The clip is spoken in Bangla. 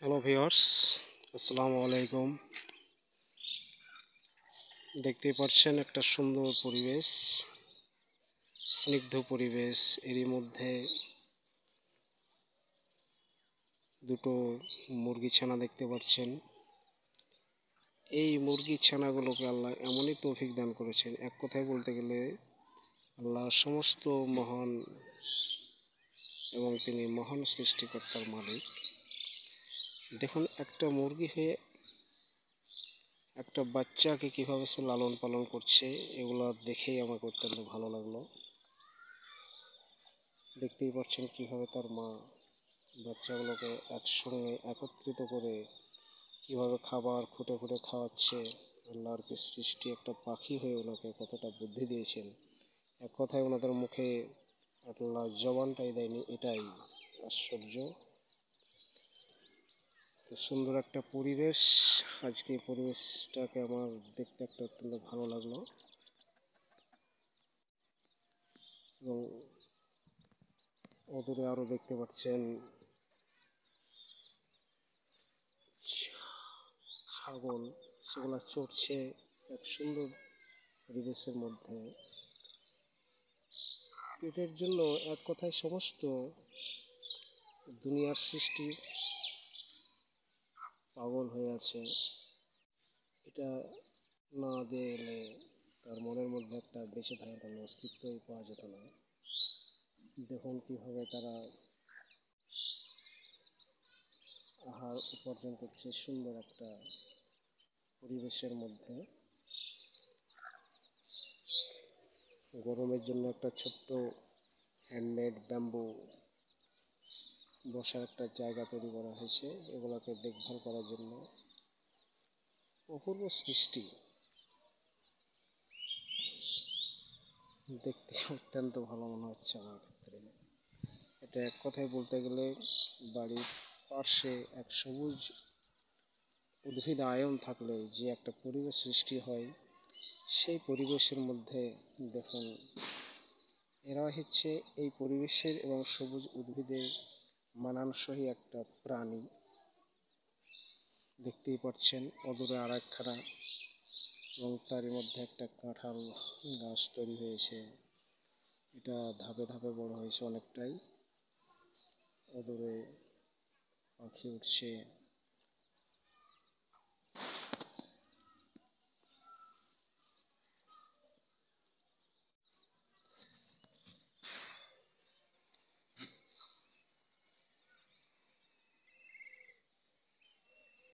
হ্যালো ভিউয়ার্স, আসসালামু আলাইকুম। দেখতেই পাচ্ছেন একটা সুন্দর পরিবেশ, স্নিগ্ধ পরিবেশ। এরই মধ্যে দুটো মুরগি ছানা দেখতে পাচ্ছেন। এই মুরগি ছানাগুলোকে আল্লাহ এমনই তৌফিক দান করেছেন, এক কথায় বলতে গেলে আল্লাহ সমস্ত মহান এবং তিনি মহান সৃষ্টিকর্তার মালিক। দেখুন, একটা মুরগি হয়ে একটা বাচ্চাকে কিভাবে সে লালন পালন করছে, এগুলো দেখেই আমাকে অত্যন্ত ভালো লাগলো। দেখতেই পাচ্ছেন কিভাবে তার মা বাচ্চাগুলোকে একসঙ্গে একত্রিত করে কিভাবে খাবার খুঁটে খুঁটে খাওয়াচ্ছে। আল্লাহর কি সৃষ্টি, একটা পাখি হয়ে ওনাকে কতটা বুদ্ধি দিয়েছেন। এক কথায় ওনাদের মুখে আল্লাহ জবানটাই দেয়নি, এটাই আশ্চর্য। তো সুন্দর একটা পরিবেশ, আজকে এই পরিবেশটাকে আমার দেখতে একটা অত্যন্ত ভালো লাগলো। এবং ওদূরে আরও দেখতে পাচ্ছেন ছাগল, সেগুলা চড়ছে এক সুন্দর পরিবেশের মধ্যে। পেটের জন্য এক কথায় সমস্ত দুনিয়ার সৃষ্টি পাগল হয়ে আছে। এটা না দিলে তার মনের মধ্যে একটা বেঁচে থাকার কোনো অস্তিত্বই পাওয়া যেত না। দেখুন কীভাবে তারা আহার উপার্জন করছে সুন্দর একটা পরিবেশের মধ্যে। গরমের জন্য একটা ছোট্ট হ্যান্ডমেড ব্যাম্বু বসার একটা জায়গা তৈরি করা হয়েছে এগুলোকে দেখভাল করার জন্য। অপূর্ব সৃষ্টি, দেখতে অত্যন্ত ভালো মনে হচ্ছে আমার ক্ষেত্রে। এটা এক কথায় বলতে গেলে বাড়ির পাশে এক সবুজ উদ্ভিদায়ন থাকলে যে একটা পরিবেশ সৃষ্টি হয়, সেই পরিবেশের মধ্যে দেখুন এরা হচ্ছে এই পরিবেশের এবং সবুজ উদ্ভিদের মানানসই একটা প্রাণী। দেখতেই পাচ্ছেন অদূরে আর একখানা, এবং তার মধ্যে একটা কাঁঠাল গাছ তৈরি হয়েছে। এটা ধাপে ধাপে বড় হয়েছে অনেকটাই। অদূরে পাখি উঠছে।